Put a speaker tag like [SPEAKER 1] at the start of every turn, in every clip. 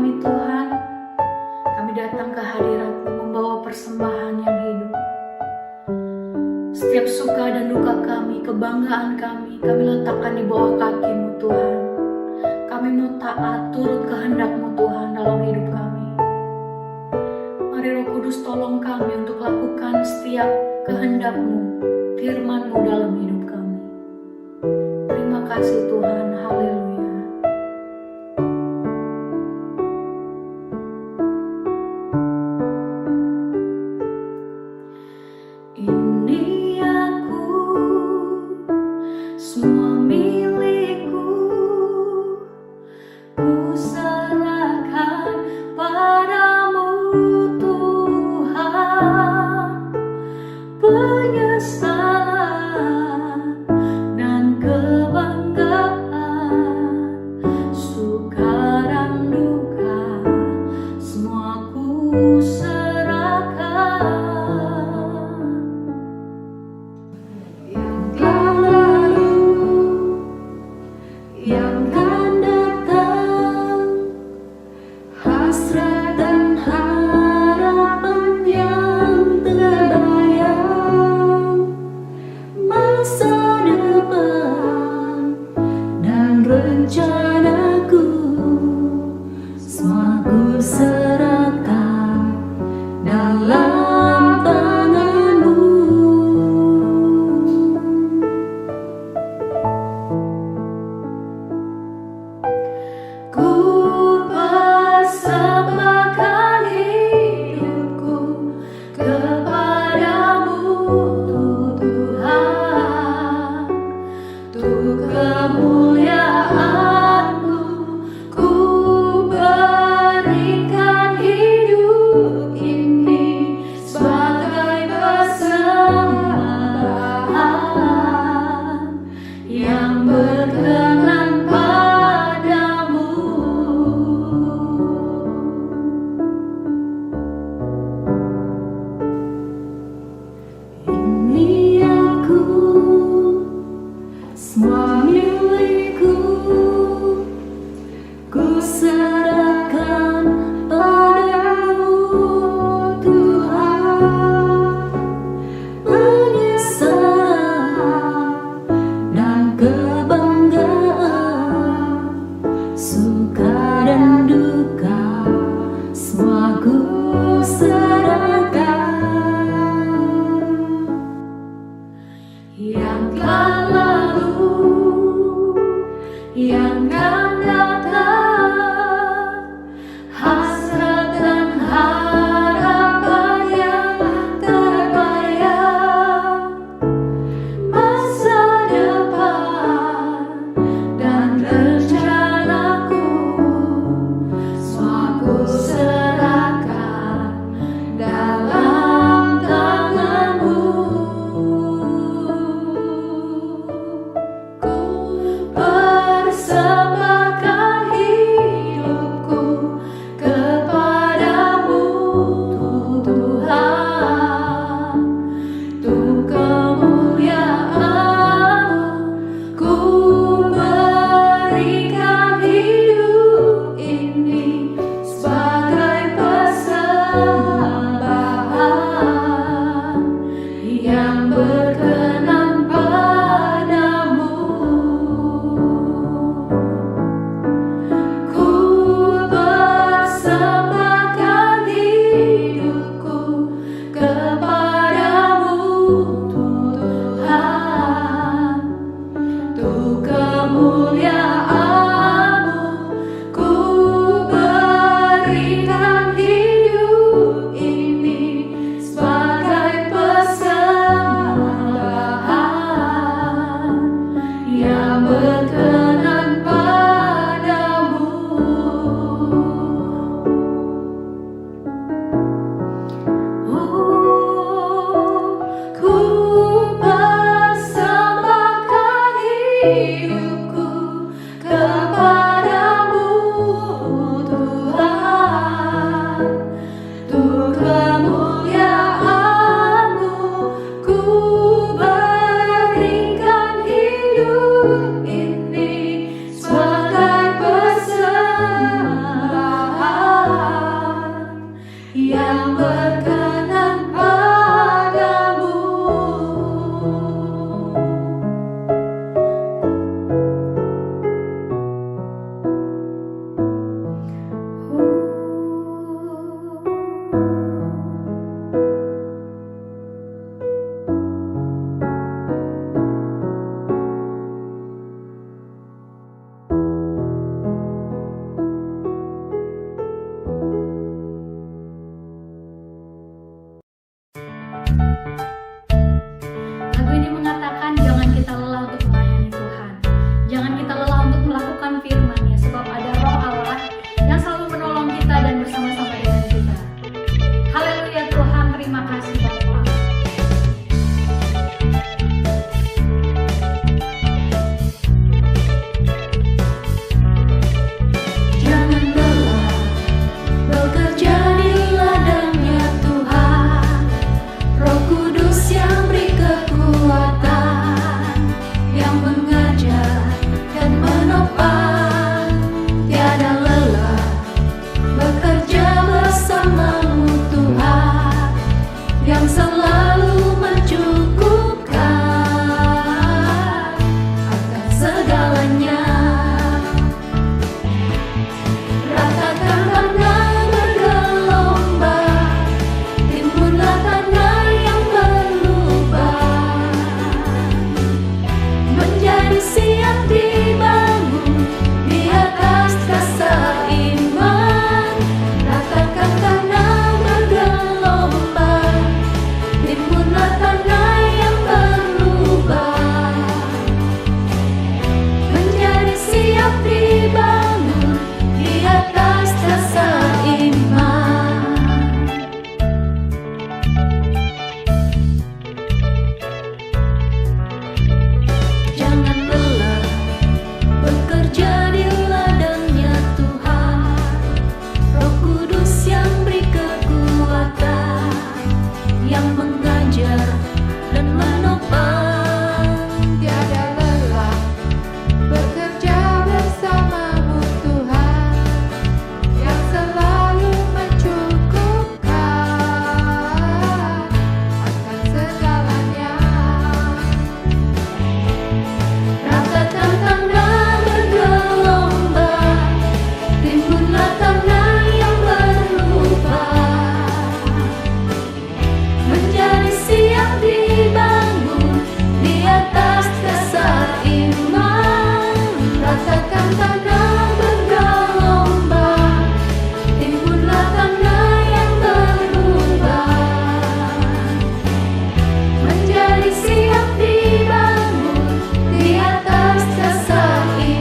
[SPEAKER 1] kami Tuhan, kami datang ke hadirat-Mu membawa persembahan yang hidup. Setiap suka dan duka kami, kebanggaan kami letakkan di bawah kaki-Mu Tuhan. Kami mau taat turut kehendak-Mu Tuhan dalam hidup kami. Mari Roh Kudus tolong kami untuk lakukan setiap kehendak-Mu, firman-Mu dalam hidup kami. Terima kasih Tuhan, haleluya. Ini aku, semua milikku, ku serahkan padamu Tuhan. Penyesalan dan kebanggaan, suka dan duka, semua ku serahkan. Yang lalu, yang akan datang, hasrat dan harapan yang terbayang, masa depan dan rencanaku, semua ku serahkan dalam tangan-Mu. Ku persembahkan hidupku kepadamu Tuhan, untuk kemuliaan-Mu ku berikan Lagu ini mengatakan jangan kita lelah untuk melayani Tuhan. Jangan kita lelah untuk melakukan firman-Nya, sebab ada Roh Allah yang selalu menolong kita dan bersama-sama dengan kita. Haleluya Tuhan, terima kasih Bapa. Jangan lelah bekerja di ladangnya Tuhan. Roh Kudus yang beri kekuatan, yang mengajar dan menopang. Tiada lelah bekerja bersamamu Tuhan, yang selalu mencukupkan akan segalanya. Ratakan tanah bergelombang, timbunlah tanah yang berlubang, menjadi siap dibangun di atas dasar iman. Ratakan tanah bergelombang, timbunlah tanah yang berlubang, menjadi siap dibangun di atas dasar iman. Jangan lelah bekerja di ladangnya Tuhan. Roh Kudus yang beri kekuatan, yang mengajar dan menopang.
[SPEAKER 2] Tiada lelah bekerja bersamamu Tuhan, yang selalu mencukupkan akan segalanya.
[SPEAKER 1] Ratakan tanah bergelombang, timbunlah tanah yang berlubang, menjadi siap dibangun di atas dasar iman. Ratakan tanah bergelombang, timbunlah tanah yang berlubang, menjadi siap dibangun di atas dasar iman.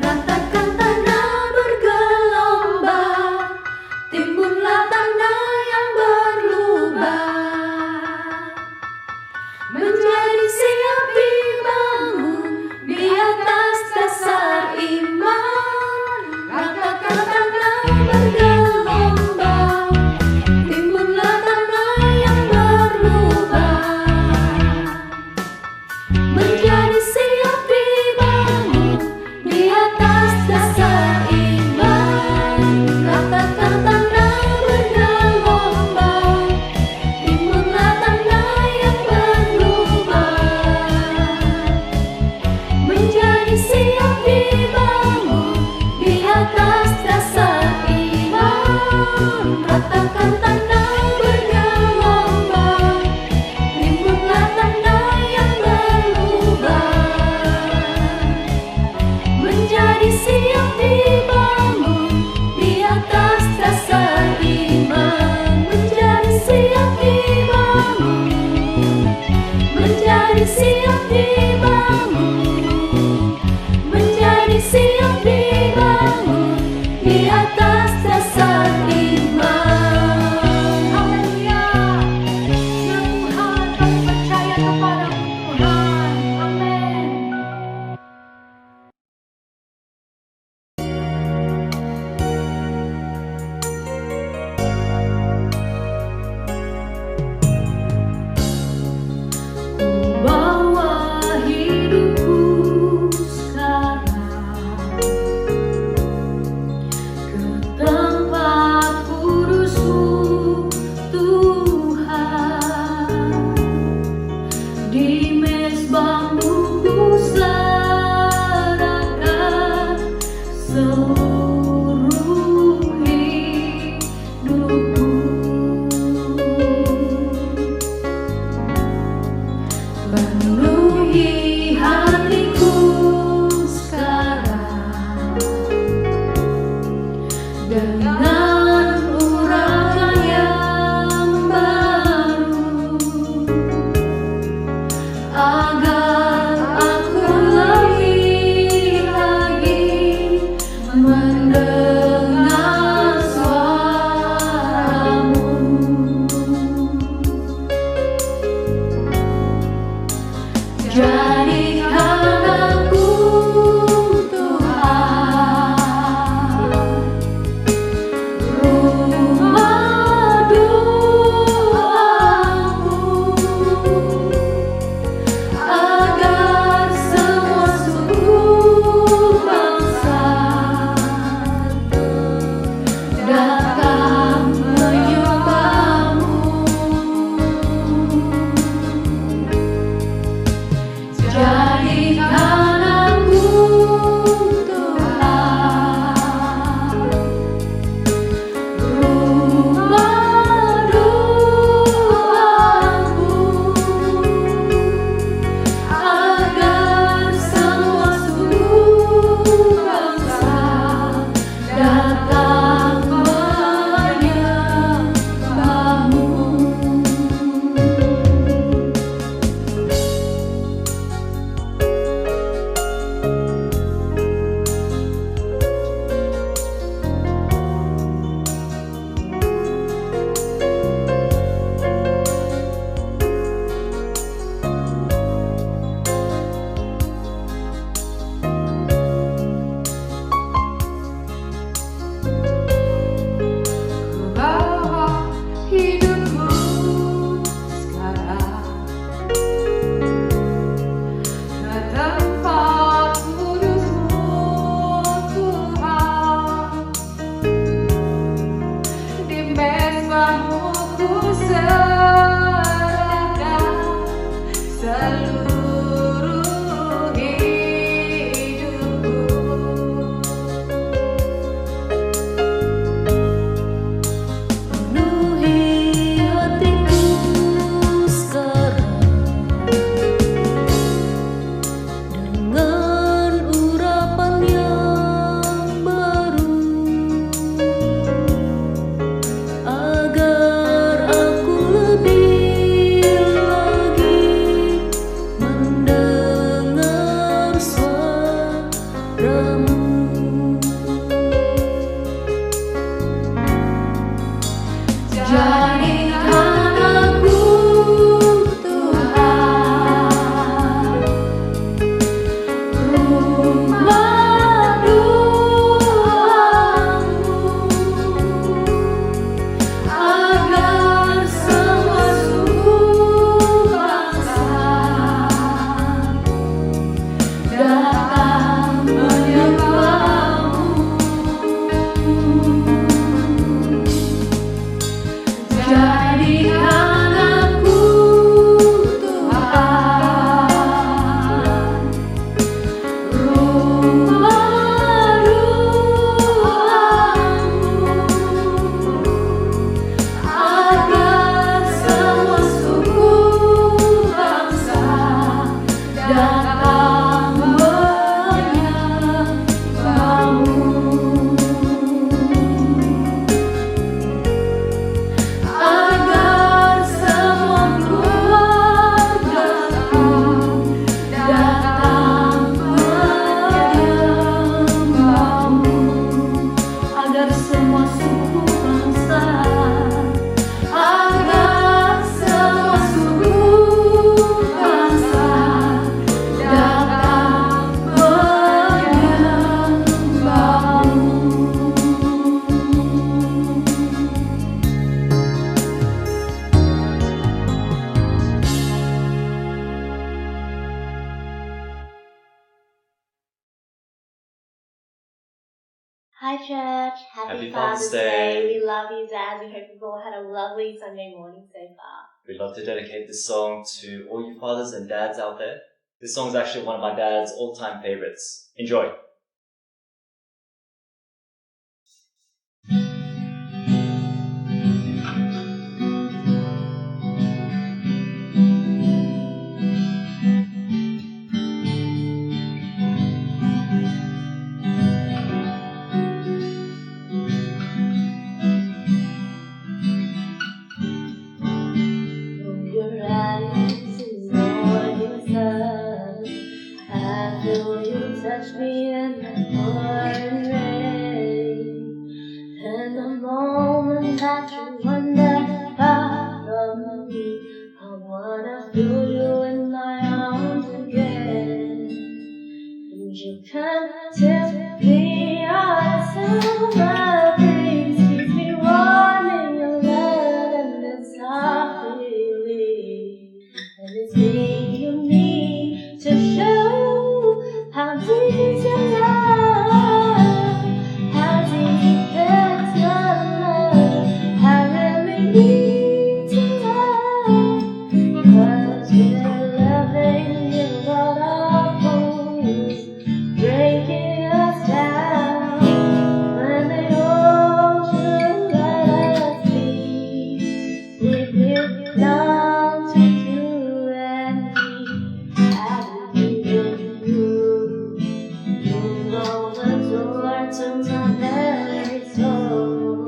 [SPEAKER 1] Ratakan tanah bergelombang, timbunlah tanah yang berlubang, menjadi siap dibangun di atas dasar iman. Ratakan tanah bergelombang, timbunlah tanah yang berlubang,
[SPEAKER 3] Hi, church. Happy Father's Day. We love you, Dad. We hope you've all had a lovely Sunday morning so far.
[SPEAKER 4] We'd love to dedicate this song to all you fathers and dads out there. This song is actually one of my dad's all-time favorites. Enjoy.
[SPEAKER 3] Your eyes is morning sun. I feel you touch me in the pouring rain. And the moment that you wander far from me, I wanna feel you in my arms again. And you come to me on a summer breeze, keeps me warm in your love and it's softly. And it's me you need to show how deep is your love, how deep is your love, I really need to love, 'cause we're loving you all our fools, breaking us down when they all should let us be. We belong to you and me. I believe in you. You know the door to my very soul.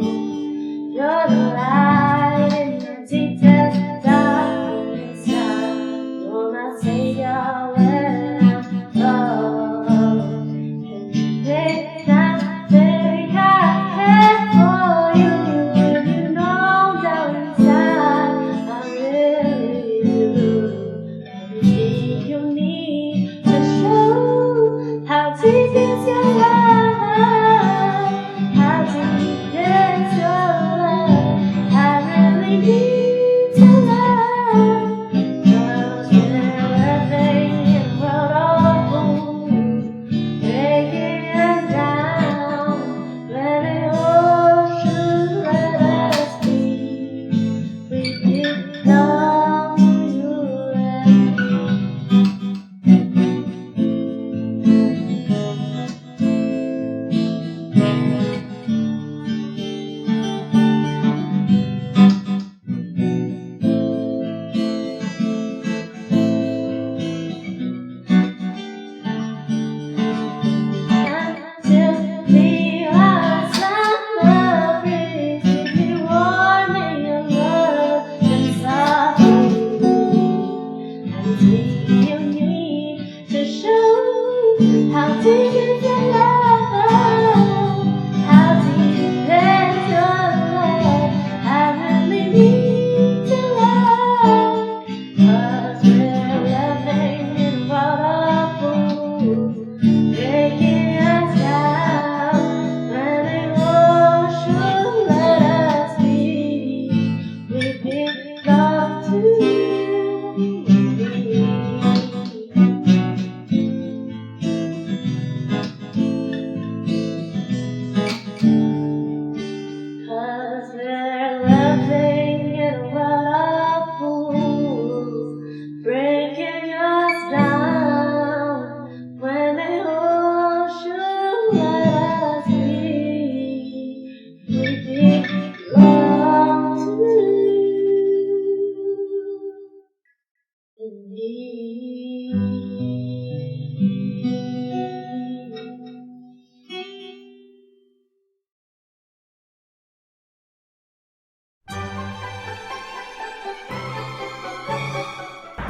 [SPEAKER 3] You're the light in the deepest darkest time. You're my savior when I'm lost. And you make that very high head for you. And you know down inside I really do. Everything you need to show how deep is your love, how deep is your love, I really need to love, 'cause we're loving in world of fools, breaking us down when they all should let us be. We belong to you and me. Until we are summer breeze, keep me warm in your love and softly. And it's me you need to show how deep is your love, how deep is your love, I really need to love, 'cause we're loving in world of fools, breaking us down when they all should let us be. We belong to you and me. 'Cause we're loving in a world of fools, breaking us down when they all should let us be. We belong to you and me.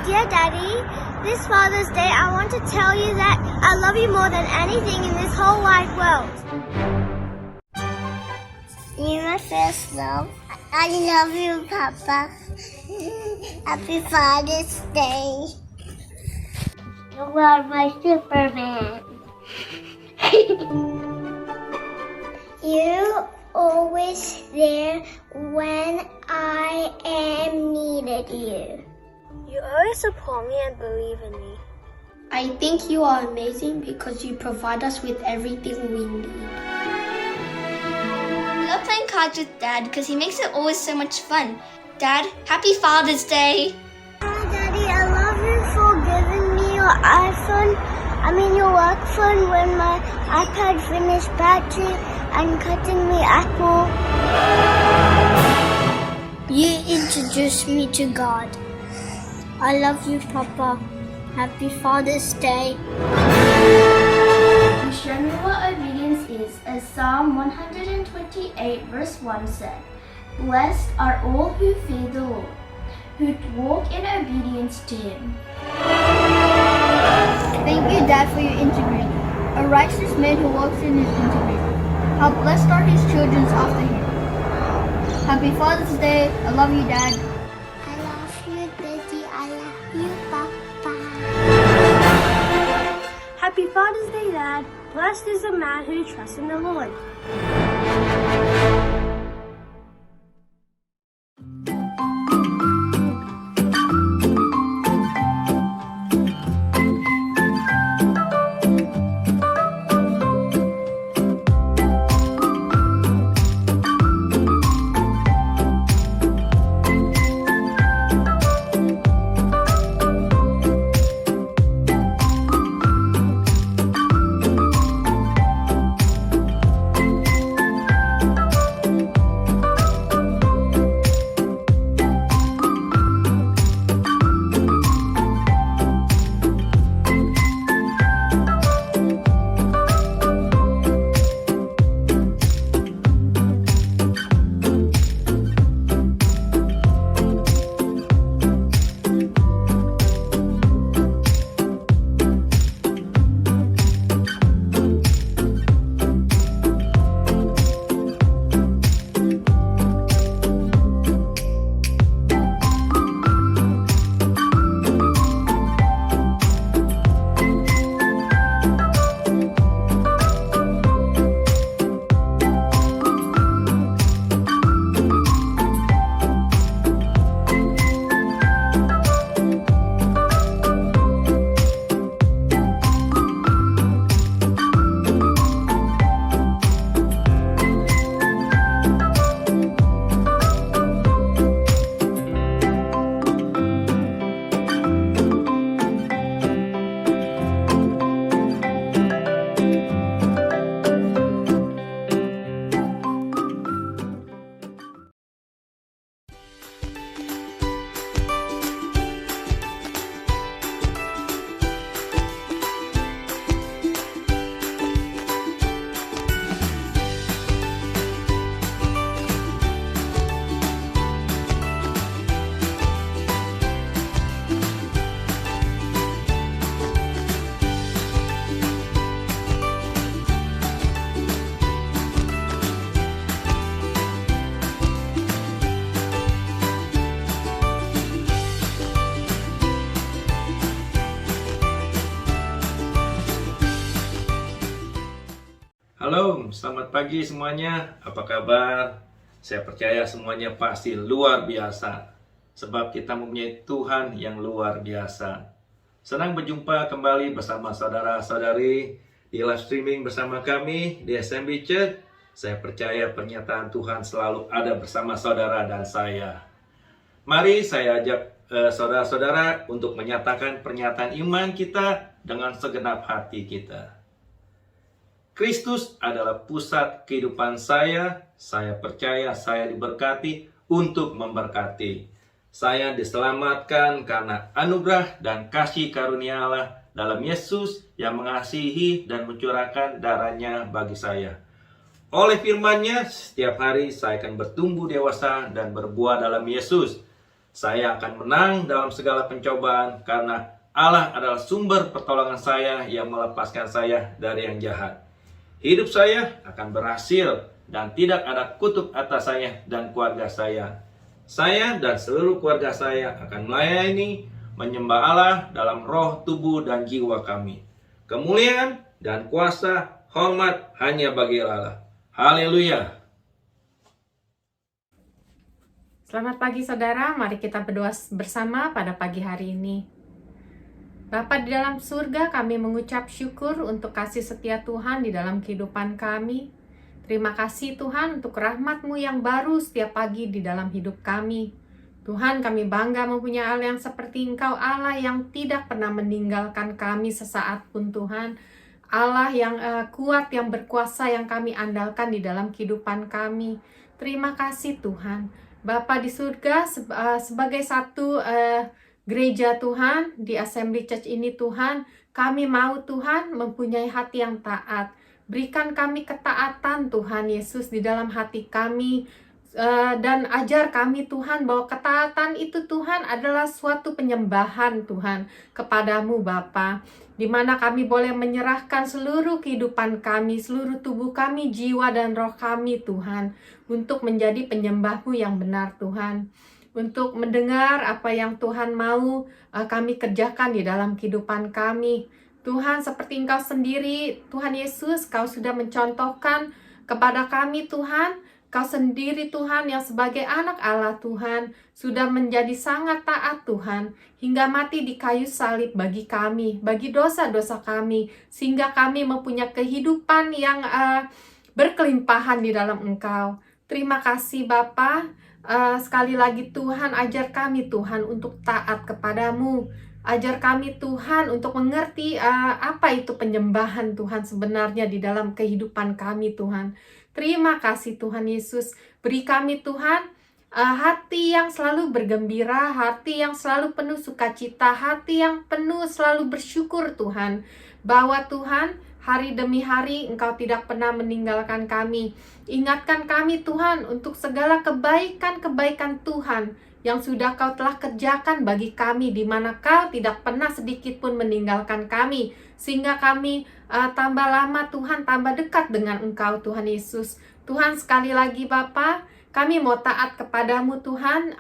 [SPEAKER 5] Dear Daddy, this Father's Day I want to tell you that I love you more than anything in this whole wide world. You're my first love. I love you, Papa. Happy Father's Day. You are my Superman. You're always there when I am needed you. You always support me and believe in me.
[SPEAKER 6] I think you are amazing because you provide us with everything we need.
[SPEAKER 5] cards with Dad because he makes it always so much fun. Dad, happy Father's Day! Daddy, I love you for giving me your your work phone when my iPad finished battery and cutting me apple. You introduced me to God. I love you, Papa. Happy Father's Day.
[SPEAKER 6] And show me what obedience is, as Psalm 128 verse 1 said, "Blessed are all who fear the Lord, who walk in obedience to Him."
[SPEAKER 7] Thank you, Dad, for your integrity. A righteous man who walks in his integrity. How blessed are his children after him. Happy Father's Day. I love you, Dad.
[SPEAKER 5] I love you, Daddy. I love you, Papa.
[SPEAKER 7] Happy Father's Day, Dad. Blessed is the man who trusts in the Lord.
[SPEAKER 8] Halo, selamat pagi semuanya. Apa kabar? Saya percaya semuanya pasti luar biasa. Sebab kita mempunyai Tuhan yang luar biasa. Senang berjumpa kembali bersama saudara-saudari di live streaming bersama kami di SMB Church. Saya percaya pernyataan Tuhan selalu ada bersama saudara dan saya. Mari saya ajak saudara-saudara untuk menyatakan pernyataan iman kita dengan segenap hati kita. Kristus adalah pusat kehidupan saya. Saya percaya saya diberkati untuk memberkati. Saya diselamatkan karena anugerah dan kasih karunia Allah dalam Yesus yang mengasihi dan mencurahkan darahnya bagi saya. Oleh firman-Nya, setiap hari saya akan bertumbuh dewasa dan berbuah dalam Yesus. Saya akan menang dalam segala pencobaan karena Allah adalah sumber pertolongan saya yang melepaskan saya dari yang jahat. Hidup saya akan berhasil dan tidak ada kutuk atas saya dan keluarga saya. Saya dan seluruh keluarga saya akan melayani, menyembah Allah dalam roh, tubuh, dan jiwa kami. Kemuliaan dan kuasa, hormat hanya bagi Allah. Haleluya.
[SPEAKER 9] Selamat pagi saudara, mari kita berdoa bersama pada pagi hari ini. Bapa di dalam surga, kami mengucap syukur untuk kasih setia Tuhan di dalam kehidupan kami. Terima kasih Tuhan untuk rahmat-Mu yang baru setiap pagi di dalam hidup kami. Tuhan, kami bangga mempunyai Allah yang seperti Engkau, Allah yang tidak pernah meninggalkan kami sesaat pun Tuhan. Allah yang kuat, yang berkuasa, yang kami andalkan di dalam kehidupan kami. Terima kasih Tuhan. Bapa di surga, sebagai satu gereja Tuhan, di Assembly Church ini Tuhan, kami mau Tuhan mempunyai hati yang taat. Berikan kami ketaatan Tuhan Yesus di dalam hati kami, dan ajar kami Tuhan bahwa ketaatan itu Tuhan adalah suatu penyembahan Tuhan kepadamu Bapa, di mana kami boleh menyerahkan seluruh kehidupan kami, seluruh tubuh kami, jiwa dan roh kami Tuhan, untuk menjadi penyembah-Mu yang benar Tuhan, untuk mendengar apa yang Tuhan mau kami kerjakan di dalam kehidupan kami. Tuhan, seperti Engkau sendiri, Tuhan Yesus, Kau sudah mencontohkan kepada kami Tuhan, Kau sendiri Tuhan yang sebagai anak Allah Tuhan, sudah menjadi sangat taat Tuhan, hingga mati di kayu salib bagi kami, bagi dosa-dosa kami, sehingga kami mempunyai kehidupan yang berkelimpahan di dalam Engkau. Terima kasih Bapa. Sekali lagi Tuhan, ajar kami Tuhan untuk taat kepadamu. Ajar kami Tuhan untuk mengerti apa itu penyembahan Tuhan sebenarnya di dalam kehidupan kami Tuhan. Terima kasih Tuhan Yesus. Beri kami Tuhan hati yang selalu bergembira, hati yang selalu penuh sukacita, hati yang penuh selalu bersyukur Tuhan. Bahwa Tuhan, hari demi hari Engkau tidak pernah meninggalkan kami. Ingatkan kami Tuhan untuk segala kebaikan-kebaikan Tuhan yang sudah Kau telah kerjakan bagi kami, di mana Kau tidak pernah sedikit pun meninggalkan kami, sehingga kami tambah lama Tuhan, tambah dekat dengan Engkau Tuhan Yesus. Tuhan, sekali lagi Bapa, kami mau taat kepadamu Tuhan,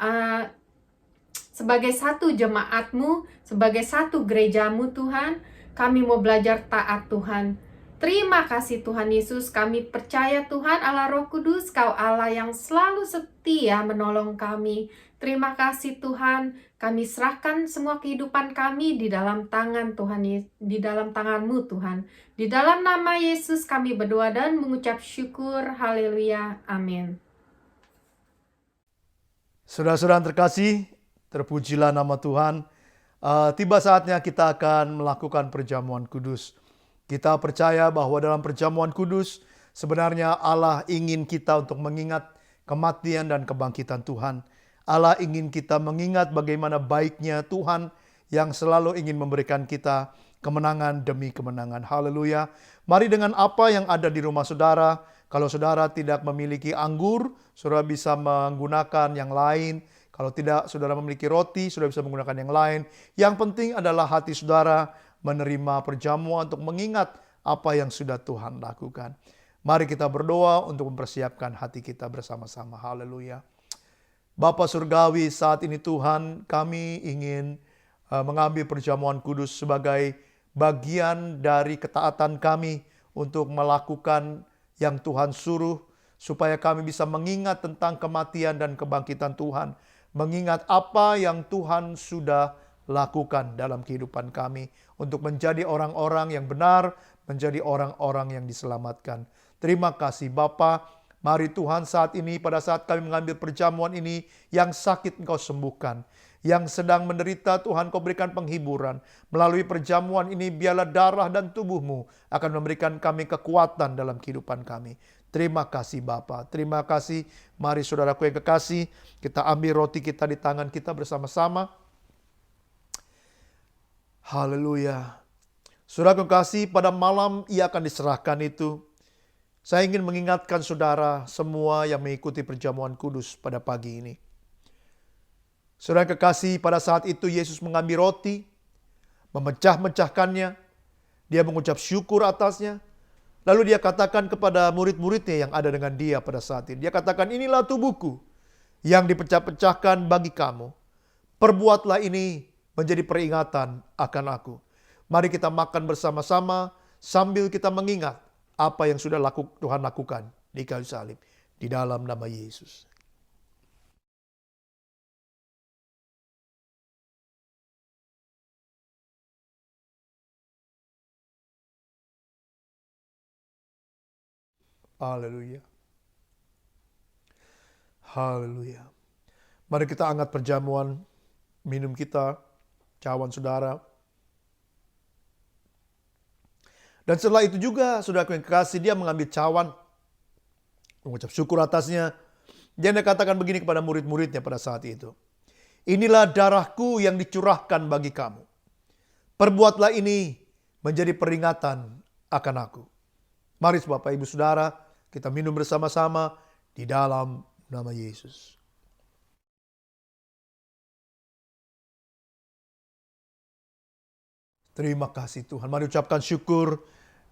[SPEAKER 9] sebagai satu jemaat-Mu, sebagai satu gereja-Mu Tuhan, kami mau belajar taat Tuhan. Terima kasih Tuhan Yesus, kami percaya Tuhan Allah Roh Kudus, Kau Allah yang selalu setia menolong kami. Terima kasih Tuhan, kami serahkan semua kehidupan kami di dalam tangan Tuhan, di dalam tangan-Mu Tuhan. Di dalam nama Yesus kami berdoa dan mengucap syukur, haleluya, amin.
[SPEAKER 10] Saudara-saudara terkasih, terpujilah nama Tuhan. Tiba saatnya kita akan melakukan perjamuan kudus. Kita percaya bahwa dalam perjamuan kudus sebenarnya Allah ingin kita untuk mengingat kematian dan kebangkitan Tuhan. Allah ingin kita mengingat bagaimana baiknya Tuhan yang selalu ingin memberikan kita kemenangan demi kemenangan. Haleluya. Mari dengan apa yang ada di rumah saudara. Kalau saudara tidak memiliki anggur, saudara bisa menggunakan yang lain. Kalau tidak, saudara memiliki roti, saudara bisa menggunakan yang lain. Yang penting adalah hati saudara menerima perjamuan untuk mengingat apa yang sudah Tuhan lakukan. Mari kita berdoa untuk mempersiapkan hati kita bersama-sama. Haleluya. Bapa Surgawi, saat ini Tuhan, kami ingin mengambil perjamuan kudus sebagai bagian dari ketaatan kami untuk melakukan yang Tuhan suruh, supaya kami bisa mengingat tentang kematian dan kebangkitan Tuhan, mengingat apa yang Tuhan sudah lakukan dalam kehidupan kami, untuk menjadi orang-orang yang benar, menjadi orang-orang yang diselamatkan. Terima kasih Bapa. Mari Tuhan, saat ini, pada saat kami mengambil perjamuan ini, yang sakit Engkau sembuhkan, yang sedang menderita Tuhan Kau berikan penghiburan. Melalui perjamuan ini biarlah darah dan tubuh-Mu akan memberikan kami kekuatan dalam kehidupan kami. Terima kasih Bapa, terima kasih. Mari saudaraku yang kekasih, kita ambil roti kita di tangan kita bersama-sama. Haleluya. Saudara kekasih, pada malam ia akan diserahkan itu. Saya ingin mengingatkan saudara semua yang mengikuti perjamuan kudus pada pagi ini. Saudara kekasih, pada saat itu Yesus mengambil roti, memecah-mecahkannya. Dia mengucap syukur atasnya. Lalu dia katakan kepada murid-muridnya yang ada dengan dia pada saat ini. Dia katakan, inilah tubuhku yang dipecah-pecahkan bagi kamu. Perbuatlah ini menjadi peringatan akan aku. Mari kita makan bersama-sama sambil kita mengingat apa yang sudah Tuhan lakukan di kayu salib. Di dalam nama Yesus. Haleluya. Haleluya. Mari kita angkat perjamuan minum kita, cawan saudara. Dan setelah itu juga, saudaraku yang kekasih, dia mengambil cawan, mengucap syukur atasnya. Dia katakan begini kepada murid-muridnya pada saat itu. Inilah darahku yang dicurahkan bagi kamu. Perbuatlah ini menjadi peringatan akan aku. Mari Bapak Ibu Saudara, kita minum bersama-sama di dalam nama Yesus. Terima kasih Tuhan. Mari ucapkan syukur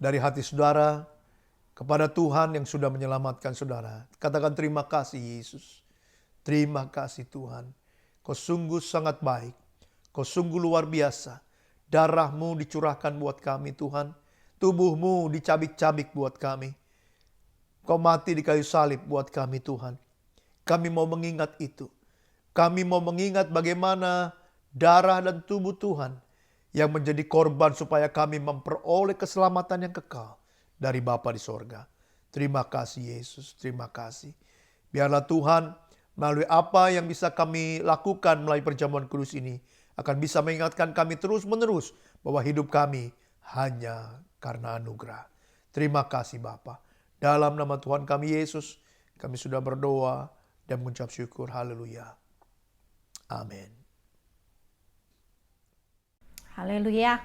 [SPEAKER 10] dari hati saudara kepada Tuhan yang sudah menyelamatkan saudara. Katakan terima kasih Yesus. Terima kasih Tuhan. Kau sungguh sangat baik. Kau sungguh luar biasa. Darahmu dicurahkan buat kami Tuhan. Tubuhmu dicabik-cabik buat kami. Kau mati di kayu salib buat kami Tuhan. Kami mau mengingat itu. Kami mau mengingat bagaimana darah dan tubuh Tuhan yang menjadi korban supaya kami memperoleh keselamatan yang kekal dari Bapa di sorga. Terima kasih Yesus, terima kasih. Biarlah Tuhan melalui apa yang bisa kami lakukan melalui perjamuan kudus ini akan bisa mengingatkan kami terus-menerus bahwa hidup kami hanya karena anugerah. Terima kasih Bapa. Dalam nama Tuhan kami Yesus, kami sudah berdoa dan mengucap syukur. Haleluya. Amin.
[SPEAKER 11] Haleluya.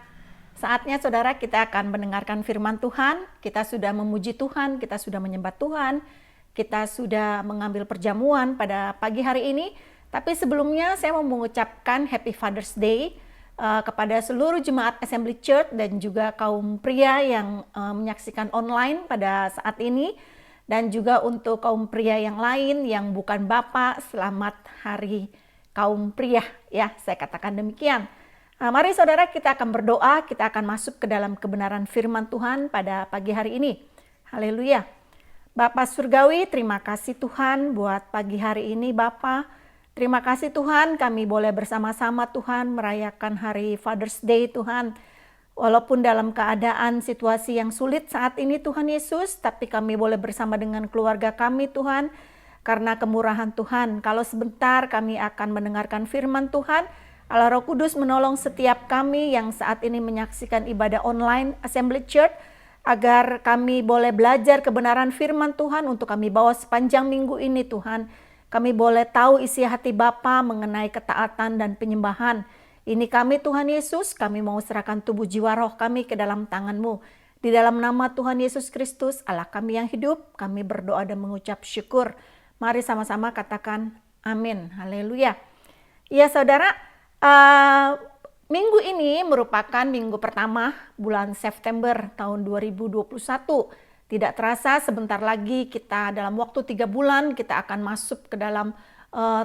[SPEAKER 11] Saatnya saudara kita akan mendengarkan firman Tuhan. Kita sudah memuji Tuhan, kita sudah menyembah Tuhan. Kita sudah mengambil perjamuan pada pagi hari ini. Tapi sebelumnya saya mau mengucapkan Happy Father's Day kepada seluruh jemaat Assembly Church dan juga kaum pria yang menyaksikan online pada saat ini. Dan juga untuk kaum pria yang lain yang bukan bapak, selamat hari kaum pria. Ya, saya katakan demikian. Mari saudara kita akan berdoa, kita akan masuk ke dalam kebenaran firman Tuhan pada pagi hari ini. Haleluya. Bapa Surgawi, terima kasih Tuhan buat pagi hari ini Bapa. Terima kasih Tuhan kami boleh bersama-sama Tuhan merayakan hari Father's Day Tuhan. Walaupun dalam keadaan situasi yang sulit saat ini Tuhan Yesus, tapi kami boleh bersama dengan keluarga kami Tuhan. Karena kemurahan Tuhan, kalau sebentar kami akan mendengarkan firman Tuhan, Allah Roh Kudus menolong setiap kami yang saat ini menyaksikan ibadah online Assembly Church agar kami boleh belajar kebenaran firman Tuhan untuk kami bawa sepanjang minggu ini Tuhan. Kami boleh tahu isi hati Bapa mengenai ketaatan dan penyembahan. Ini kami Tuhan Yesus, kami mau serahkan tubuh jiwa roh kami ke dalam tangan-Mu. Di dalam nama Tuhan Yesus Kristus, Allah kami yang hidup, kami berdoa dan mengucap syukur. Mari sama-sama katakan amin. Haleluya. Ya saudara, minggu ini merupakan minggu pertama bulan September tahun 2021. Tidak terasa sebentar lagi kita dalam waktu 3 bulan kita akan masuk ke dalam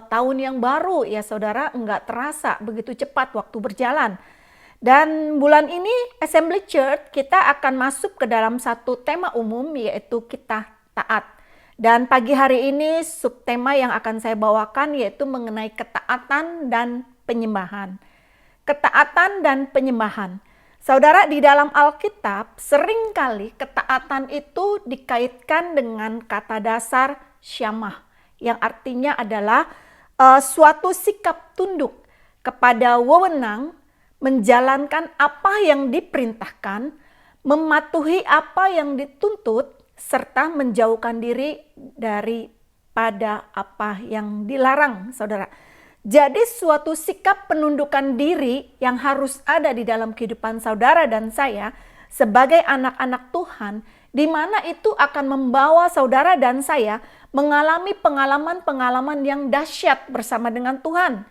[SPEAKER 11] tahun yang baru ya saudara. Enggak terasa begitu cepat waktu berjalan. Dan bulan ini Assembly Church kita akan masuk ke dalam satu tema umum yaitu kita taat. Dan pagi hari ini subtema yang akan saya bawakan yaitu mengenai ketaatan dan penyembahan. Ketaatan dan penyembahan. Saudara, di dalam Alkitab seringkali ketaatan itu dikaitkan dengan kata dasar syamah yang artinya adalah suatu sikap tunduk kepada wewenang, menjalankan apa yang diperintahkan, mematuhi apa yang dituntut, serta menjauhkan diri daripada apa yang dilarang, saudara. Jadi suatu sikap penundukan diri yang harus ada di dalam kehidupan saudara dan saya sebagai anak-anak Tuhan, di mana itu akan membawa saudara dan saya mengalami pengalaman-pengalaman yang dahsyat bersama dengan Tuhan.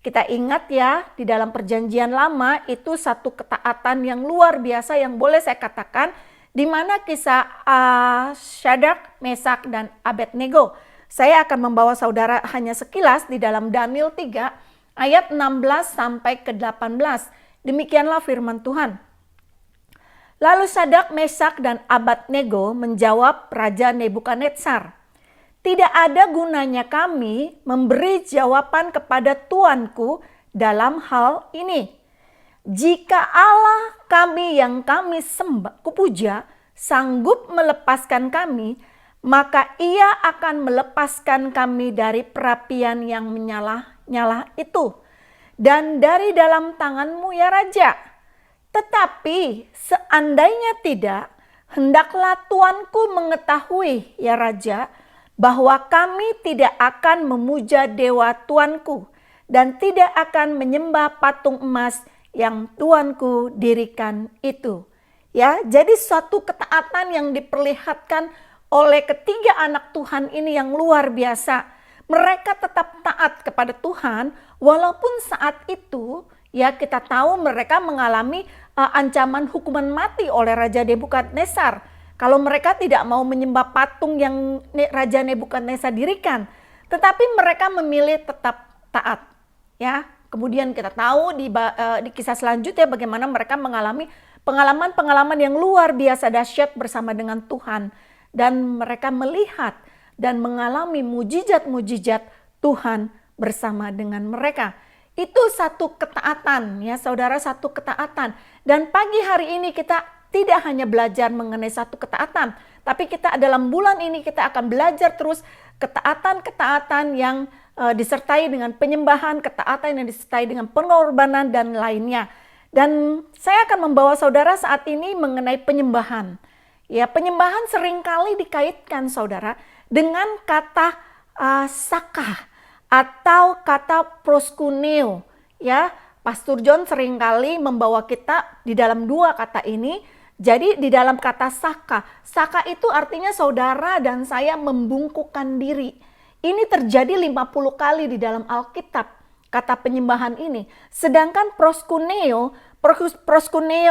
[SPEAKER 11] Kita ingat ya, di dalam perjanjian lama itu satu ketaatan yang luar biasa yang boleh saya katakan, di mana kisah Syadrak, Mesak, dan Abednego. Saya akan membawa saudara hanya sekilas di dalam Daniel 3 ayat 16 sampai ke 18. Demikianlah firman Tuhan. Lalu Syadrak, Mesak, dan Abednego menjawab Raja Nebukadnezar, "Tidak ada gunanya kami memberi jawaban kepada tuanku dalam hal ini. Jika Allah kami yang kami sembah, kupuja, sanggup melepaskan kami, maka Ia akan melepaskan kami dari perapian yang menyala-nyala itu, dan dari dalam tangan-Mu ya Raja. Tetapi seandainya tidak, hendaklah tuanku mengetahui ya Raja, bahwa kami tidak akan memuja dewa tuanku, dan tidak akan menyembah patung emas yang tuanku dirikan itu. Ya, jadi suatu ketaatan yang diperlihatkan oleh ketiga anak Tuhan ini yang luar biasa. Mereka tetap taat kepada Tuhan walaupun saat itu ya kita tahu mereka mengalami ancaman hukuman mati oleh Raja Nebukadnezar. Kalau mereka tidak mau menyembah patung yang Raja Nebukadnezar dirikan, tetapi mereka memilih tetap taat. Ya, kemudian kita tahu di kisah selanjutnya bagaimana mereka mengalami pengalaman-pengalaman yang luar biasa dahsyat bersama dengan Tuhan. Dan mereka melihat dan mengalami mujizat-mujizat Tuhan bersama dengan mereka. Itu satu ketaatan ya saudara, satu ketaatan. Dan pagi hari ini kita tidak hanya belajar mengenai satu ketaatan, tapi kita dalam bulan ini kita akan belajar terus ketaatan-ketaatan yang disertai dengan penyembahan, ketaatan yang disertai dengan pengorbanan dan lainnya. Dan saya akan membawa saudara saat ini mengenai penyembahan. Ya, penyembahan seringkali dikaitkan saudara dengan kata saka atau kata proskuneo. Ya, Pastor John seringkali membawa kita di dalam dua kata ini. Jadi di dalam kata saka itu artinya saudara dan saya membungkukkan diri. Ini terjadi 50 kali di dalam Alkitab kata penyembahan ini. Sedangkan proskuneo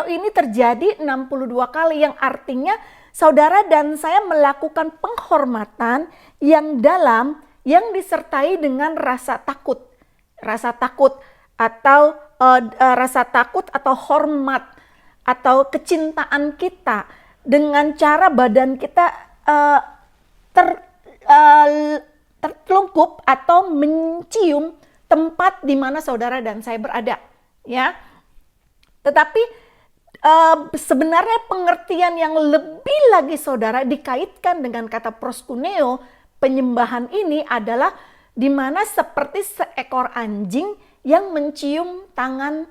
[SPEAKER 11] ini terjadi 62 kali yang artinya saudara dan saya melakukan penghormatan yang dalam yang disertai dengan rasa takut. Rasa takut atau hormat atau kecintaan kita dengan cara badan kita tertelungkup atau mencium tempat di mana saudara dan saya berada, ya. Tetapi sebenarnya pengertian yang lebih lagi saudara dikaitkan dengan kata proskuneo, penyembahan ini adalah di mana seperti seekor anjing yang mencium tangan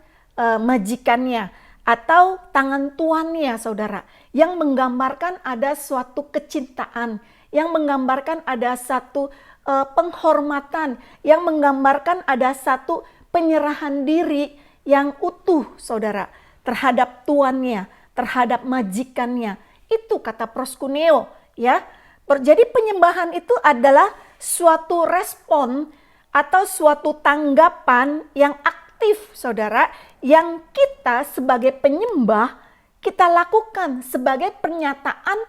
[SPEAKER 11] majikannya atau tangan tuannya saudara, yang menggambarkan ada suatu kecintaan, yang menggambarkan ada satu penghormatan, yang menggambarkan ada satu penyerahan diri yang utuh saudara terhadap tuannya, terhadap majikannya. Itu kata proskuneo ya. Jadi penyembahan itu adalah suatu respon atau suatu tanggapan yang aktif saudara, yang kita sebagai penyembah kita lakukan sebagai pernyataan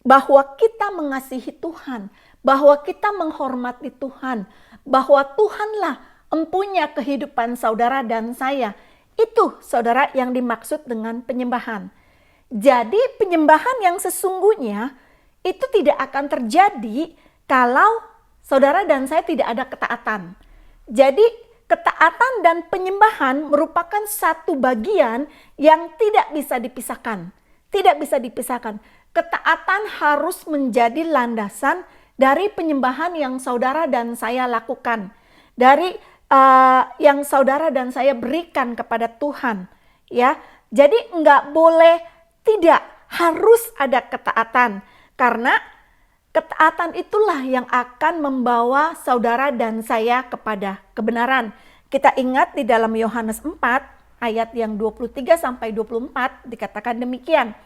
[SPEAKER 11] bahwa kita mengasihi Tuhan, bahwa kita menghormati Tuhan, bahwa Tuhanlah empunya kehidupan saudara dan saya. Itu saudara yang dimaksud dengan penyembahan. Jadi penyembahan yang sesungguhnya itu tidak akan terjadi kalau saudara dan saya tidak ada ketaatan. Jadi ketaatan dan penyembahan merupakan satu bagian yang tidak bisa dipisahkan. Tidak bisa dipisahkan. Ketaatan harus menjadi landasan dari penyembahan yang saudara dan saya lakukan. Dari yang saudara dan saya berikan kepada Tuhan, ya. Jadi nggak boleh, tidak harus ada ketaatan, karena ketaatan itulah yang akan membawa saudara dan saya kepada kebenaran. Kita ingat di dalam Yohanes 4 ayat yang 23 sampai 24 dikatakan demikian.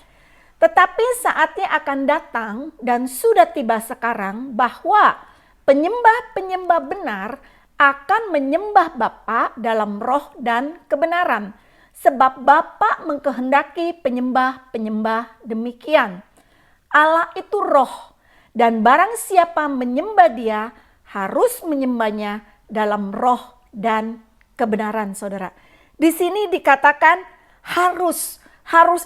[SPEAKER 11] Tetapi saatnya akan datang dan sudah tiba sekarang bahwa penyembah-penyembah benar akan menyembah Bapa dalam roh dan kebenaran, sebab Bapa mengkehendaki penyembah-penyembah demikian. Allah itu roh, dan barang siapa menyembah Dia harus menyembahnya dalam roh dan kebenaran, saudara. Di sini dikatakan harus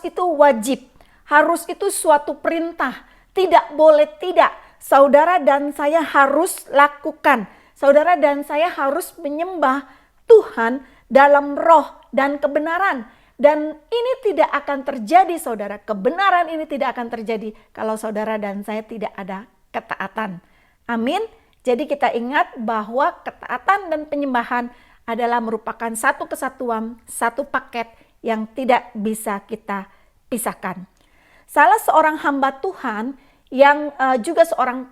[SPEAKER 11] itu wajib, harus itu suatu perintah, tidak boleh tidak. Saudara dan saya harus lakukan. Saudara dan saya harus menyembah Tuhan dalam roh dan kebenaran. Dan ini tidak akan terjadi saudara, kebenaran ini tidak akan terjadi kalau saudara dan saya tidak ada ketaatan. Amin. Jadi kita ingat bahwa ketaatan dan penyembahan adalah merupakan satu kesatuan, satu paket yang tidak bisa kita pisahkan. Salah seorang hamba Tuhan yang juga seorang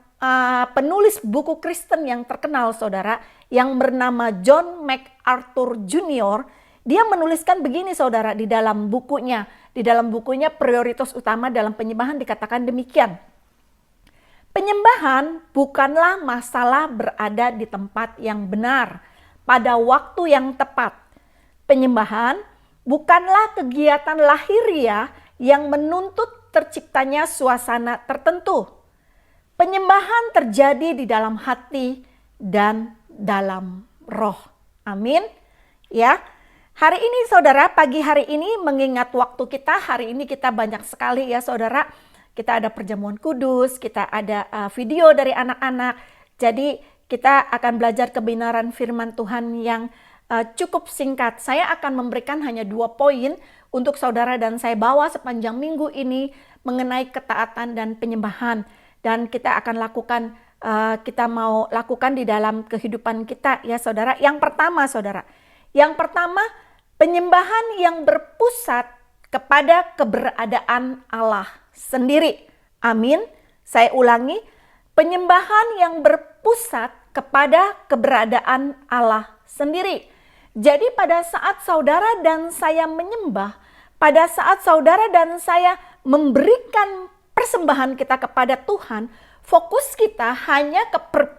[SPEAKER 11] penulis buku Kristen yang terkenal, saudara, yang bernama John MacArthur Jr., dia menuliskan begini, saudara, di dalam bukunya. Di dalam bukunya Prioritas Utama dalam Penyembahan dikatakan demikian. Penyembahan bukanlah masalah berada di tempat yang benar pada waktu yang tepat. Penyembahan bukanlah kegiatan lahiriah yang menuntut terciptanya suasana tertentu. Penyembahan terjadi di dalam hati dan dalam roh. Amin. Ya. Hari ini saudara, pagi hari ini mengingat waktu kita, hari ini kita banyak sekali ya saudara. Kita ada perjamuan kudus, kita ada video dari anak-anak. Jadi kita akan belajar kebenaran firman Tuhan yang cukup singkat. Saya akan memberikan hanya 2 poin untuk saudara dan saya bawa sepanjang minggu ini mengenai ketaatan dan penyembahan. Dan kita akan lakukan, kita mau lakukan di dalam kehidupan kita ya saudara. Yang pertama saudara, yang pertama penyembahan yang berpusat kepada keberadaan Allah sendiri. Amin. Saya ulangi, penyembahan yang berpusat kepada keberadaan Allah sendiri. Jadi pada saat saudara dan saya menyembah, pada saat saudara dan saya memberikan persembahan kita kepada Tuhan, fokus kita hanya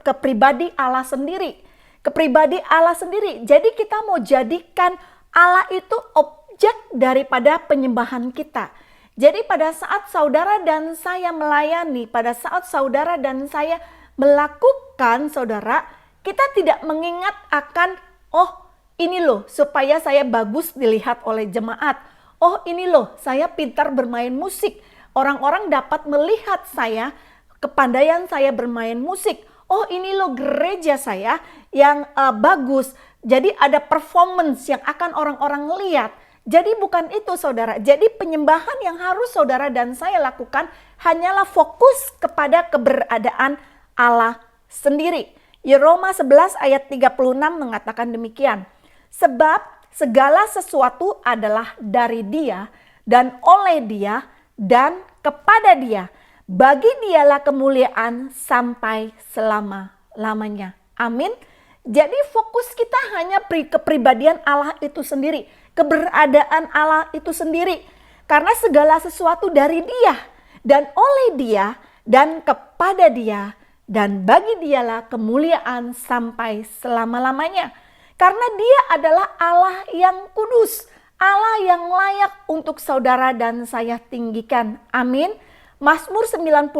[SPEAKER 11] ke pribadi Allah sendiri. Ke pribadi Allah sendiri. Jadi kita mau jadikan Allah itu objek daripada penyembahan kita. Jadi pada saat saudara dan saya melayani, pada saat saudara dan saya melakukan saudara, kita tidak mengingat akan, oh ini loh supaya saya bagus dilihat oleh jemaat. Oh ini loh saya pintar bermain musik. Orang-orang dapat melihat saya, kepandaian saya bermain musik. Oh ini loh gereja saya yang bagus. Jadi ada performance yang akan orang-orang lihat. Jadi bukan itu saudara. Jadi penyembahan yang harus saudara dan saya lakukan hanyalah fokus kepada keberadaan Allah sendiri. Roma 11 ayat 36 mengatakan demikian. Sebab segala sesuatu adalah dari Dia dan oleh Dia dan kepada Dia. Bagi Dialah kemuliaan sampai selama-lamanya. Amin. Jadi fokus kita hanya kepribadian Allah itu sendiri. Keberadaan Allah itu sendiri. Karena segala sesuatu dari Dia dan oleh Dia dan kepada Dia dan bagi Dialah kemuliaan sampai selama-lamanya. Karena Dia adalah Allah yang kudus, Allah yang layak untuk saudara dan saya tinggikan. Amin. Mazmur 99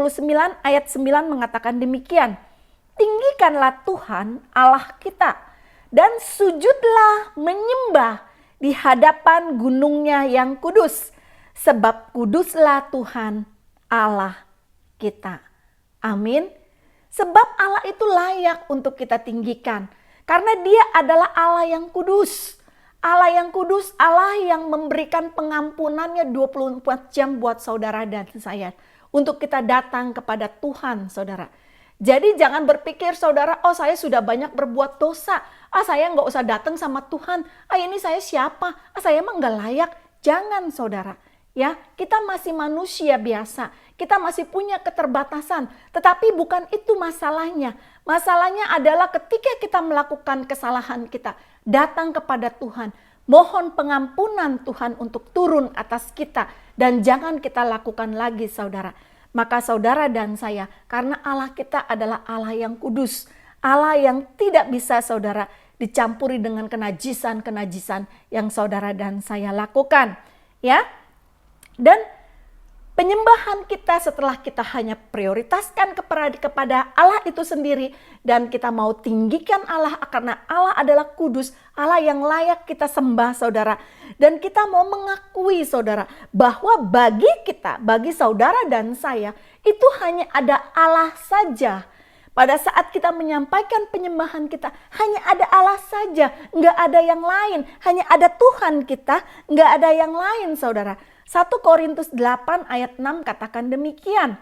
[SPEAKER 11] ayat 9 mengatakan demikian. Tinggikanlah Tuhan Allah kita dan sujudlah menyembah di hadapan gunungnya yang kudus. Sebab kuduslah Tuhan Allah kita. Amin. Sebab Allah itu layak untuk kita tinggikan. Karena Dia adalah Allah yang kudus. Allah yang kudus, Allah yang memberikan pengampunannya 24 jam buat saudara dan saya. Untuk kita datang kepada Tuhan saudara. Jadi jangan berpikir saudara, oh saya sudah banyak berbuat dosa. Saya nggak usah datang sama Tuhan. Ini saya siapa? Saya emang nggak layak. Jangan saudara. Ya, kita masih manusia biasa. Kita masih punya keterbatasan. Tetapi bukan itu masalahnya. Masalahnya adalah ketika kita melakukan kesalahan kita. Datang kepada Tuhan. Mohon pengampunan Tuhan untuk turun atas kita. Dan jangan kita lakukan lagi saudara. Maka saudara dan saya, karena Allah kita adalah Allah yang kudus. Allah yang tidak bisa saudara dicampuri dengan kenajisan-kenajisan yang saudara dan saya lakukan. Ya. Dan penyembahan kita setelah kita hanya prioritaskan kepada Allah itu sendiri. Dan kita mau tinggikan Allah karena Allah adalah kudus. Allah yang layak kita sembah saudara. Dan kita mau mengakui saudara bahwa bagi kita, bagi saudara dan saya itu hanya ada Allah saja. Pada saat kita menyampaikan penyembahan kita hanya ada Allah saja. Nggak ada yang lain. Hanya ada Tuhan kita, nggak ada yang lain saudara. 1 Korintus 8 ayat 6 katakan demikian.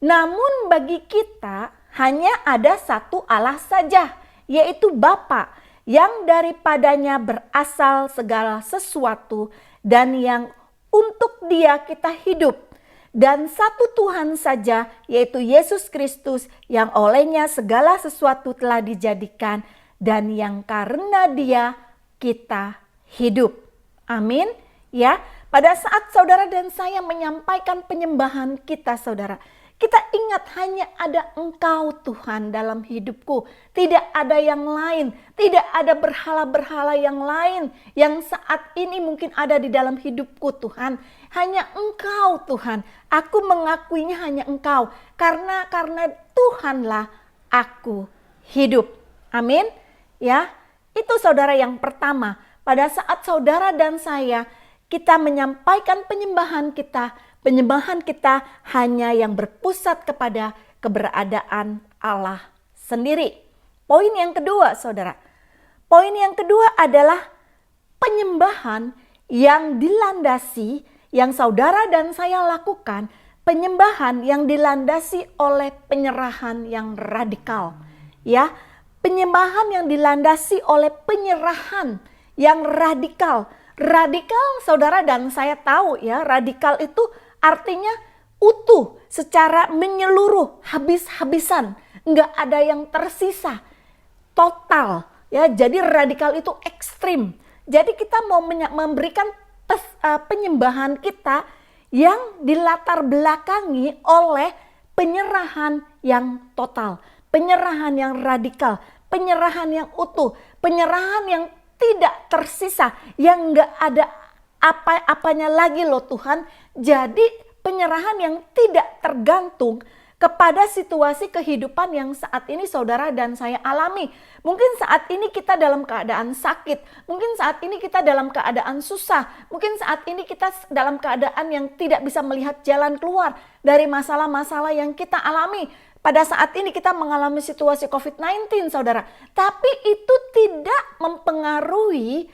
[SPEAKER 11] Namun bagi kita hanya ada satu Allah saja, yaitu Bapa, yang daripadanya berasal segala sesuatu dan yang untuk Dia kita hidup. Dan satu Tuhan saja, yaitu Yesus Kristus, yang olehnya segala sesuatu telah dijadikan dan yang karena Dia kita hidup. Amin. Ya, pada saat saudara dan saya menyampaikan penyembahan kita, saudara, kita ingat hanya ada Engkau Tuhan dalam hidupku. Tidak ada yang lain. Tidak ada berhala-berhala yang lain yang saat ini mungkin ada di dalam hidupku Tuhan. Hanya Engkau Tuhan. Aku mengakuinya hanya Engkau. Karena Tuhanlah aku hidup. Amin. Ya, itu saudara yang pertama. Pada saat saudara dan saya kita menyampaikan penyembahan kita hanya yang berpusat kepada keberadaan Allah sendiri. Poin yang kedua, saudara. Poin yang kedua adalah penyembahan yang dilandasi, yang saudara dan saya lakukan, penyembahan yang dilandasi oleh penyerahan yang radikal. Ya, penyembahan yang dilandasi oleh penyerahan yang radikal. Radikal, saudara dan saya tahu ya, radikal itu artinya utuh, secara menyeluruh, habis-habisan, nggak ada yang tersisa, total. Ya, jadi radikal itu ekstrim. Jadi kita mau memberikan penyembahan kita yang dilatar belakangi oleh penyerahan yang total, penyerahan yang radikal, penyerahan yang utuh, penyerahan yang tidak tersisa, yang nggak ada apa-apanya lagi loh Tuhan. Jadi penyerahan yang tidak tergantung kepada situasi kehidupan yang saat ini saudara dan saya alami. Mungkin saat ini kita dalam keadaan sakit, mungkin saat ini kita dalam keadaan susah, mungkin saat ini kita dalam keadaan yang tidak bisa melihat jalan keluar dari masalah-masalah yang kita alami. Pada saat ini kita mengalami situasi COVID-19 saudara. Tapi itu tidak mempengaruhi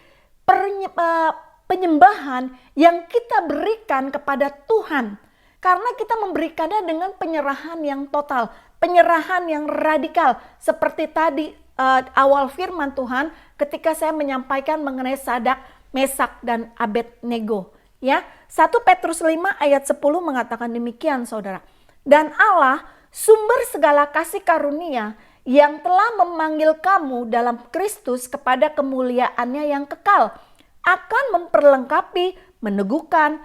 [SPEAKER 11] penyembahan yang kita berikan kepada Tuhan. Karena kita memberikannya dengan penyerahan yang total, penyerahan yang radikal. Seperti tadi awal firman Tuhan ketika saya menyampaikan mengenai Sadak, Mesak, dan Abednego. Ya, 1 Petrus 5 ayat 10 mengatakan demikian saudara. Dan Allah, sumber segala kasih karunia, yang telah memanggil kamu dalam Kristus kepada kemuliaannya yang kekal, akan memperlengkapi, meneguhkan,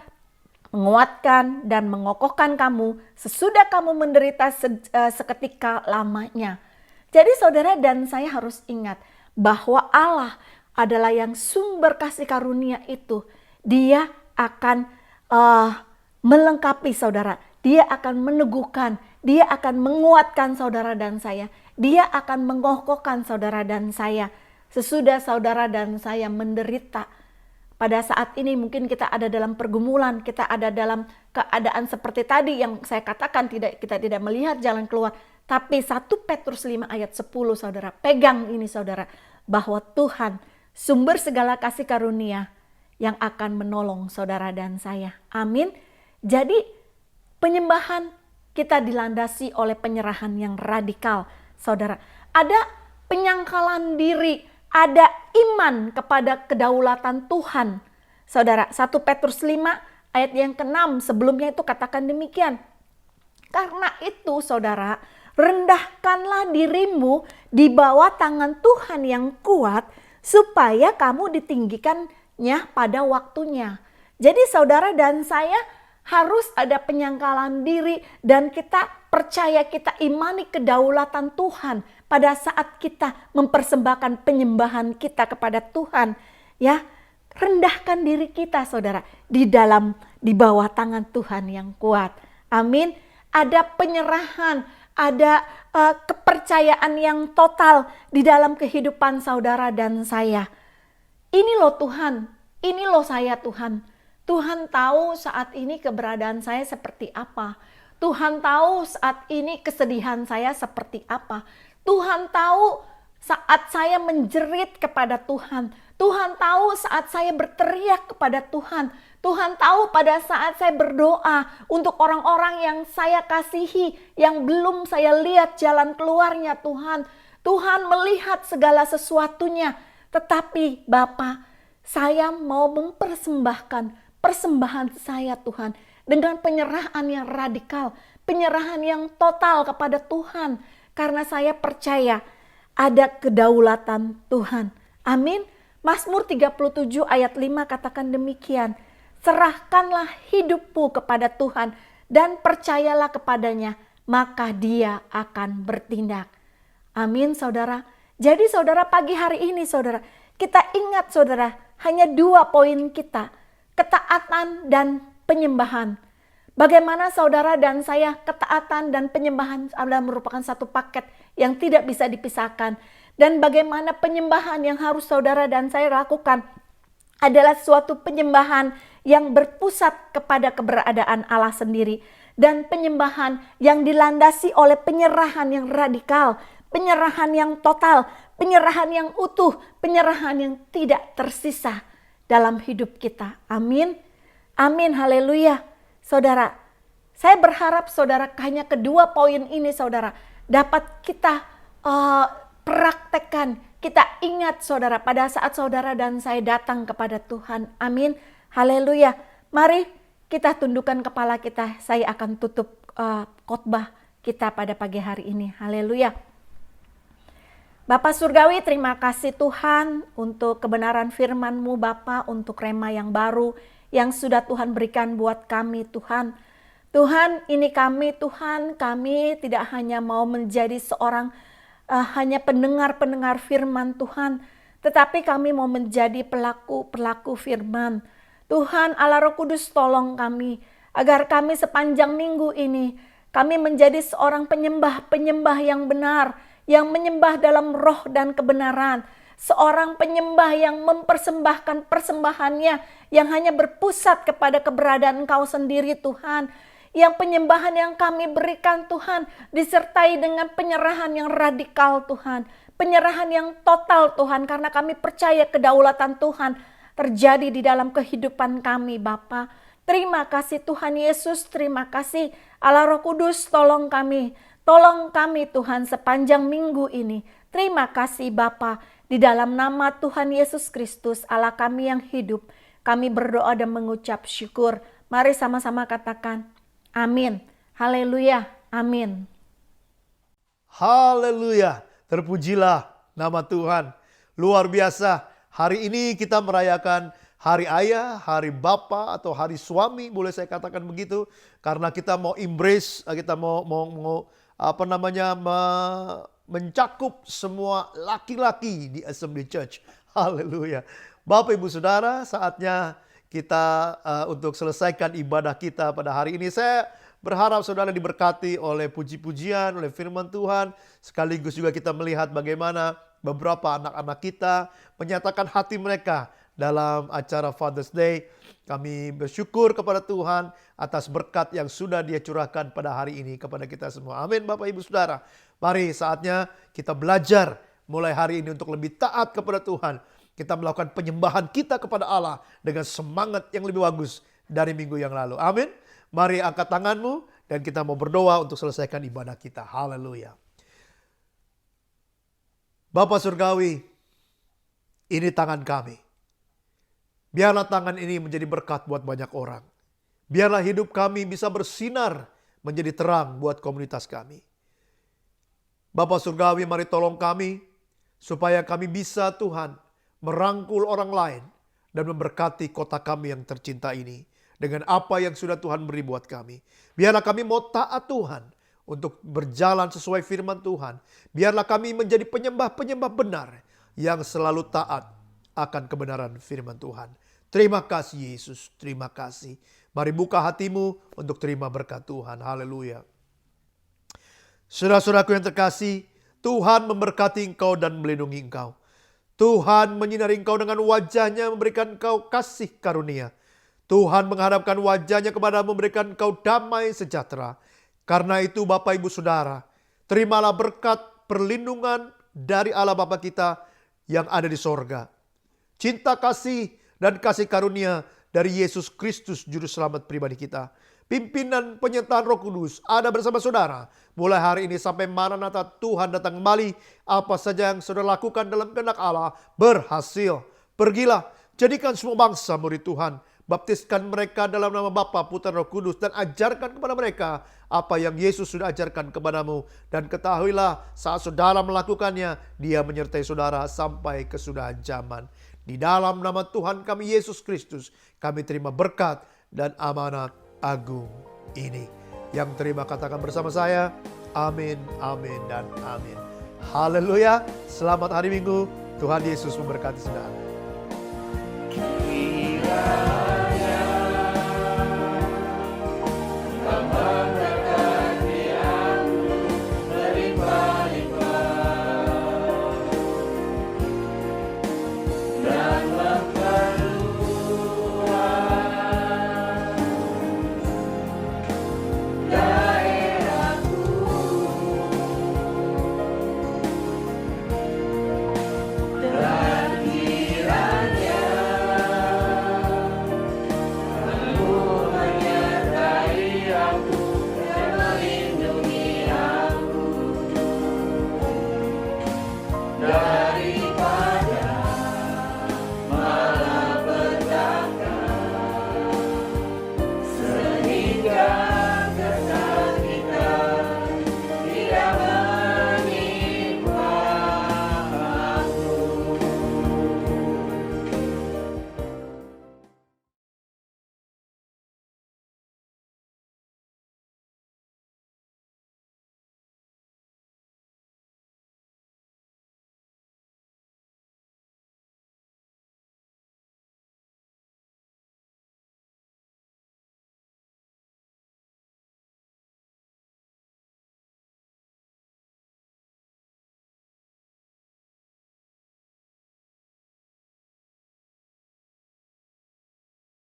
[SPEAKER 11] menguatkan, dan mengokohkan kamu sesudah kamu menderita seketika lamanya. Jadi saudara dan saya harus ingat bahwa Allah adalah yang sumber kasih karunia itu. Dia akan melengkapi saudara. Dia akan meneguhkan, dia akan menguatkan saudara dan saya. Dia akan mengokohkan saudara dan saya. Sesudah saudara dan saya menderita. Pada saat ini mungkin kita ada dalam pergumulan, kita ada dalam keadaan seperti tadi yang saya katakan kita tidak melihat jalan keluar. Tapi 1 Petrus 5 ayat 10 saudara, pegang ini saudara, bahwa Tuhan sumber segala kasih karunia yang akan menolong saudara dan saya. Amin. Jadi penyembahan kita dilandasi oleh penyerahan yang radikal saudara. Ada penyangkalan diri, ada iman kepada kedaulatan Tuhan. Saudara, 1 Petrus 5 ayat yang ke-6 sebelumnya itu katakan demikian. Karena itu saudara, rendahkanlah dirimu di bawah tangan Tuhan yang kuat supaya kamu ditinggikannya pada waktunya. Jadi saudara dan saya harus ada penyangkalan diri dan kita percaya, kita imani kedaulatan Tuhan pada saat kita mempersembahkan penyembahan kita kepada Tuhan. Ya, rendahkan diri kita saudara di bawah tangan Tuhan yang kuat. Amin. Ada penyerahan, ada kepercayaan yang total di dalam kehidupan saudara dan saya. Ini loh Tuhan, ini loh saya Tuhan. Tuhan tahu saat ini keberadaan saya seperti apa. Tuhan tahu saat ini kesedihan saya seperti apa. Tuhan tahu saat saya menjerit kepada Tuhan. Tuhan tahu saat saya berteriak kepada Tuhan. Tuhan tahu pada saat saya berdoa untuk orang-orang yang saya kasihi, yang belum saya lihat jalan keluarnya Tuhan. Tuhan melihat segala sesuatunya. Tetapi Bapa, saya mau mempersembahkan persembahan saya Tuhan dengan penyerahan yang radikal, penyerahan yang total kepada Tuhan. Karena saya percaya ada kedaulatan Tuhan. Amin. Mazmur 37 ayat 5 katakan demikian. Serahkanlah hidupmu kepada Tuhan dan percayalah kepadanya, maka Dia akan bertindak. Amin saudara. Jadi saudara, pagi hari ini saudara, kita ingat saudara, hanya 2 poin kita. Ketaatan dan penyembahan. Bagaimana saudara dan saya, ketaatan dan penyembahan adalah merupakan satu paket yang tidak bisa dipisahkan. Dan bagaimana penyembahan yang harus saudara dan saya lakukan adalah suatu penyembahan yang berpusat kepada keberadaan Allah sendiri. Dan penyembahan yang dilandasi oleh penyerahan yang radikal, penyerahan yang total, penyerahan yang utuh, penyerahan yang tidak tersisa dalam hidup kita. Amin. Amin, haleluya. Saudara, saya berharap saudara hanya kedua poin ini saudara dapat kita praktekkan. Kita ingat saudara pada saat saudara dan saya datang kepada Tuhan. Amin. Haleluya. Mari kita tundukkan kepala kita. Saya akan tutup khotbah kita pada pagi hari ini. Haleluya. Bapak Surgawi, terima kasih Tuhan untuk kebenaran firman-Mu Bapa, untuk rema yang baru yang sudah Tuhan berikan buat kami Tuhan. Tuhan, ini kami Tuhan, kami tidak hanya mau menjadi seorang hanya pendengar-pendengar firman Tuhan, tetapi kami mau menjadi pelaku-pelaku firman. Tuhan Allah Roh Kudus, tolong kami agar kami sepanjang minggu ini kami menjadi seorang penyembah-penyembah yang benar, yang menyembah dalam roh dan kebenaran. Seorang penyembah yang mempersembahkan persembahannya yang hanya berpusat kepada keberadaan Engkau sendiri Tuhan. Yang penyembahan yang kami berikan Tuhan disertai dengan penyerahan yang radikal Tuhan. Penyerahan yang total Tuhan, karena kami percaya kedaulatan Tuhan terjadi di dalam kehidupan kami Bapa. Terima kasih Tuhan Yesus, terima kasih Allah Roh Kudus, tolong kami Tuhan sepanjang minggu ini. Terima kasih Bapa, di dalam nama Tuhan Yesus Kristus Allah kami yang hidup, kami berdoa dan mengucap syukur. Mari sama-sama katakan amin. Haleluya. Amin.
[SPEAKER 10] Haleluya. Terpujilah nama Tuhan. Luar biasa. Hari ini kita merayakan hari ayah, hari bapa atau hari suami, boleh saya katakan begitu, karena kita mau embrace, kita mau mencakup semua laki-laki di Assembly Church. Haleluya. Bapak Ibu Saudara, saatnya kita untuk selesaikan ibadah kita pada hari ini. Saya berharap saudara diberkati oleh puji-pujian, oleh firman Tuhan. Sekaligus juga kita melihat bagaimana beberapa anak-anak kita menyatakan hati mereka dalam acara Father's Day. Kami bersyukur kepada Tuhan atas berkat yang sudah Dia curahkan pada hari ini kepada kita semua. Amin Bapak Ibu Saudara. Mari saatnya kita belajar mulai hari ini untuk lebih taat kepada Tuhan. Kita melakukan penyembahan kita kepada Allah dengan semangat yang lebih bagus dari minggu yang lalu. Amin. Mari angkat tanganmu dan kita mau berdoa untuk selesaikan ibadah kita. Haleluya. Bapa Surgawi, ini tangan kami. Biarlah tangan ini menjadi berkat buat banyak orang. Biarlah hidup kami bisa bersinar menjadi terang buat komunitas kami. Bapa Surgawi, mari tolong kami supaya kami bisa Tuhan merangkul orang lain dan memberkati kota kami yang tercinta ini dengan apa yang sudah Tuhan beri buat kami. Biarlah kami mau taat Tuhan untuk berjalan sesuai firman Tuhan. Biarlah kami menjadi penyembah-penyembah benar yang selalu taat akan kebenaran firman Tuhan. Terima kasih Yesus, terima kasih. Mari buka hatimu untuk terima berkat Tuhan. Haleluya. Saudara-saudaraku yang terkasih, Tuhan memberkati engkau dan melindungi engkau. Tuhan menyinari engkau dengan wajahnya, memberikan engkau kasih karunia. Tuhan menghadapkan wajahnya kepadamu, memberikan engkau damai sejahtera. Karena itu Bapak Ibu Saudara, terimalah berkat perlindungan dari Allah Bapa kita yang ada di sorga. cinta kasih dan kasih karunia dari Yesus Kristus Juru Selamat pribadi kita. Pimpinan penyertaan Roh Kudus ada bersama saudara. Mulai hari ini sampai Maranatha Tuhan datang kembali. Apa saja yang saudara lakukan dalam kehendak Allah berhasil. Pergilah, jadikan semua bangsa murid Tuhan. Baptiskan mereka dalam nama Bapa, Putra, Roh Kudus, dan ajarkan kepada mereka apa yang Yesus sudah ajarkan kepadamu. Dan ketahuilah saat saudara melakukannya, Dia menyertai saudara sampai kesudahan zaman. Di dalam nama Tuhan kami Yesus Kristus, kami terima berkat dan amanat agung ini. Yang terima katakan bersama saya, amin, amin, dan amin. Haleluya, selamat hari Minggu. Tuhan Yesus memberkati saudara.